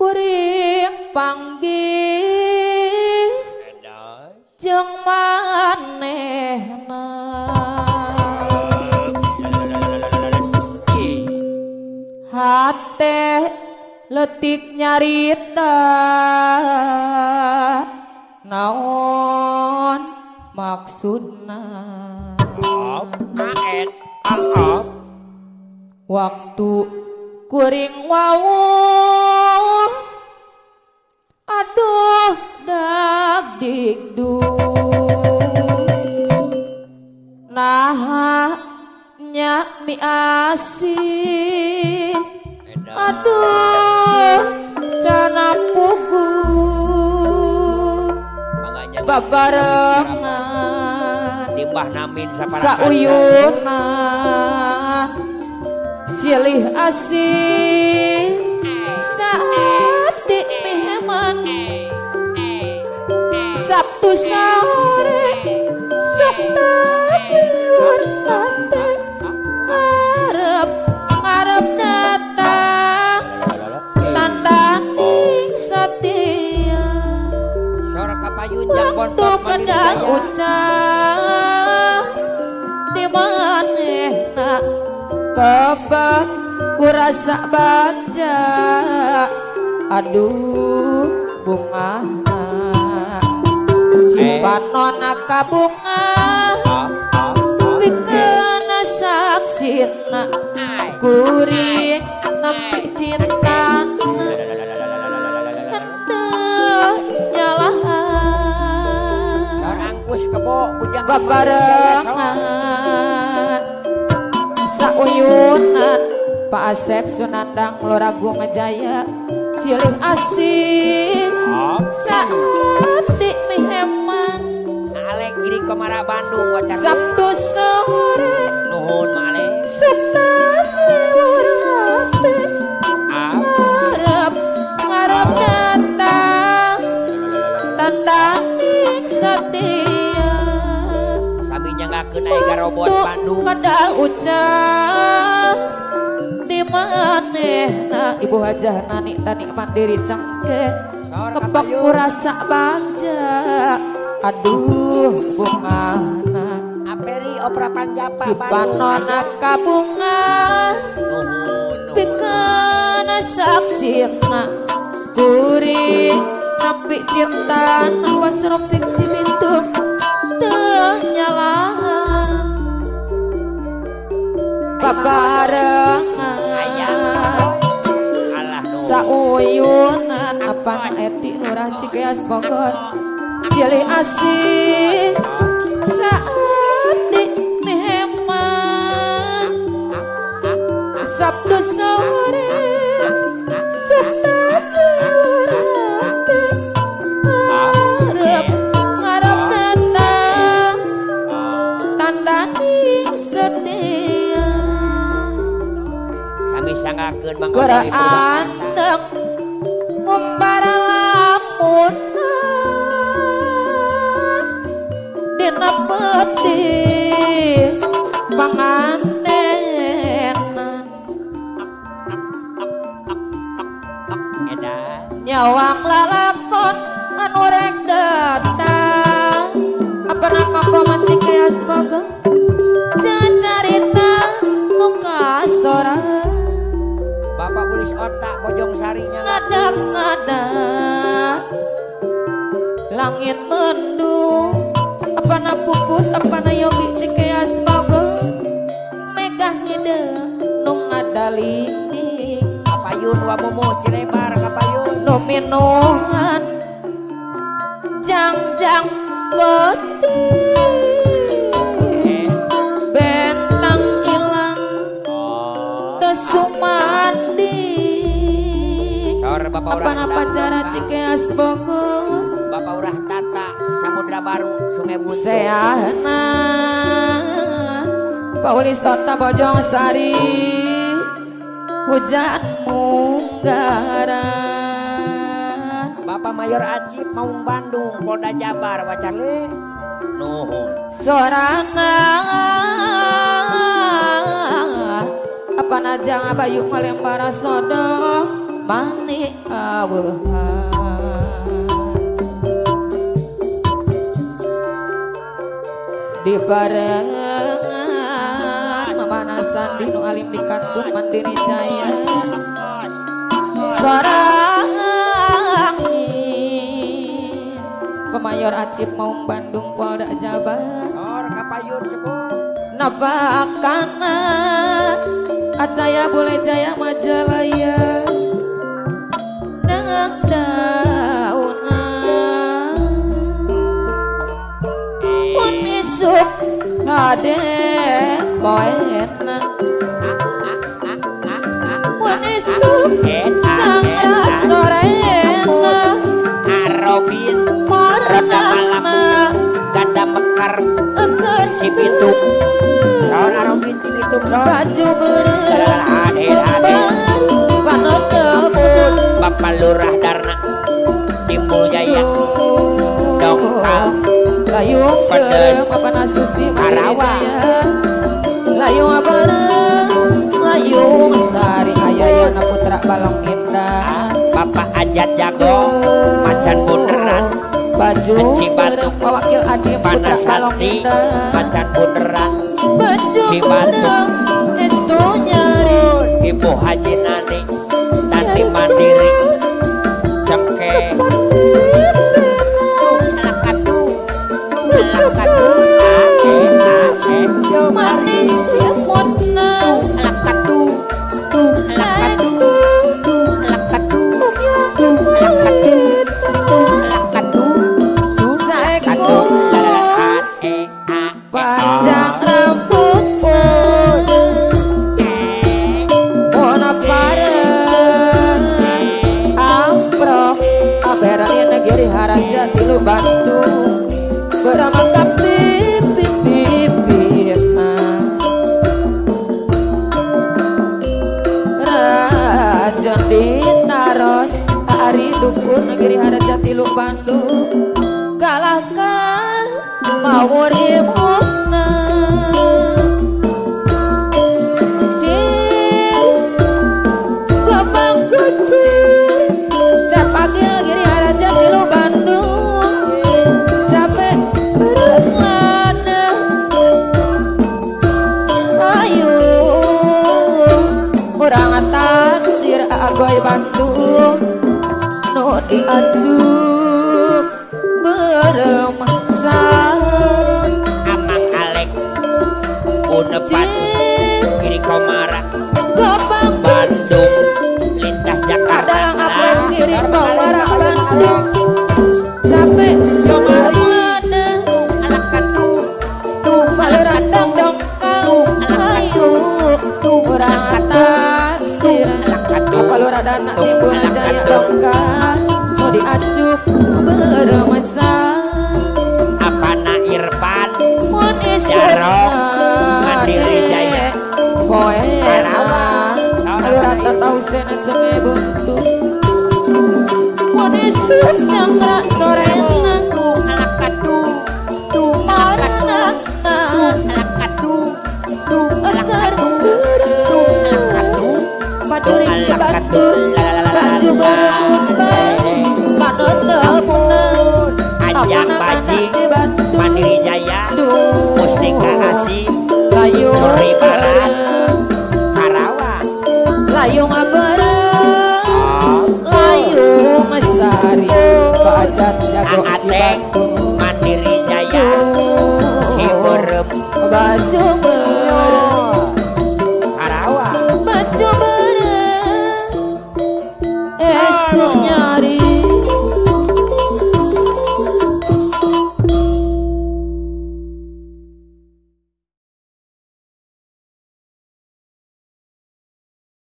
kuring panggih jeung manehna hate letik nyarita naon maksudna waktu kuring wawuh aduh dak digdung nah nyak mi asih aduh cana pugu babarengan timbah namin sauyuna silih asih saati miheman Sabtu sore sok tadiur tante ngarep datang tandaning setia sorak kapayun waktu kedang ucap di manehna kebak kurasa baca aduh bungana cipanona kabunga bikana saksina kuring nepi cinta henteu nyalahan sarangkus kebo bujang babarengan sauyunan Pak Asep Sunandang Loragung Ngejaya silih asih saati miheman alek kiri kemara Bandung wacan Sabtu sore nuhun malek setani warnate ngarep datang tandaning setia sami nyanggakeun aya garobot Bandung kadang ucap di manehna ibu hajah nani tani mandiri cangke kebak kurasa bagja aduh bungana aperi opera panjapa cipanona kabunga pikana saksina kuring nepi cinta nawas ropik cibitung teu nyalahan babarengan sauyunan apa eti lurah Cikeas Bogor silih asih saati miheman Sabtu sore setani urate ngarep datang tandaning setia sami sanggakeun Bang anteng ngumbara lamunan dina peti pangantenan nyawang lalakon anu rek datang apa nama koman Cikeas Bogor carita nu kasorang Bapak Pulis otak Bojong Sarinya ngadak-ngadak langit mendung apa na puput apa na yogi Cikeas Bogor megah hideung nu ngadalinding kapayun wamumu Cilebar kapayun nu minuhan jang-jang peti bentang ilang tesumandi apa-apa cara Cikeas Bogor Bapak Urah Tata Samudra Baru Sungai Buntu Seana Paulis Tota Bojong Sari hujan munggaran Bapak Mayor Ajib Maung Bandung Polda Jabar wacale nuhun sorana apa najang abayu malembara sodo mani aweuhan di barengan memanasan di nu alim di kantung Mandiri Jaya sarang Pemayor Acip Maung Bandung Polda Jabar Sor kapayun sepuh Nabakana Acaya Boleh Jaya Majalaya Nang dauna Pun isuk Hade Poena Pun isuk Sangra Sorena Arobin Mornana Ganda mekar Cibitung Sor Arobin Cibitung sor Baju beren Adil Panotep Bapak Lurah Darna Timbul Jaya Dongkal Layung Pedes Bapak Nasusi Karawa Layung bareng Layung Sari Ayayana Putra Balong Indah Bapak Ajat Jago Macan Bunderan Baju Cibatu Wakil Adim Putra Balong Panasati Indah Macan Bunderan Baju Cibatu Estu nyari Ibu Haji Nani Tati Mandiri Cengke Lakatu Lakatu Manis Mutna Lakatu Lakatu Lakatu Lakatu Saeko panjang rambut pun Bona pareng Amprok Aberalin negeri Haraja Tilu Bandung Beramangkap bibit Rajon ditaros Ari Dukur negeri Haraja Tilu Bandung Kalahkan Mawur imuna Cil Gabang kucil Capagil Giri Haraja Tilu Bandung Capek berlana Ayo Kurang taksir Agoy Bandung Nu diajuk beremasa Amang Alek Unepan Kiri Komara Gabang Bandung Lintas Jakarta Adalang apres kiri Komara Bandung Capek berlana Lakatu Balurandang dongkal Ayo Kurang taksir Baluradana Timbul Jaya dongkal Nu diajuk beremasa Apana Irfan Mun Jarok Mandiri Jaya Poena Balurata Tausen Sungai Buntu Mun isuk Canggra Sorena Lakatu Marana Lakatu Ekar Pacuring Cibatu Baju berembang Panotepna Ajang Baji Mandiri Jaya Mustika Asih Layung Suri Barat Karawang Layung bareng Layung Sari Bajat Jago Ateng Cibatu Mandiri Jaya Ciberem Baju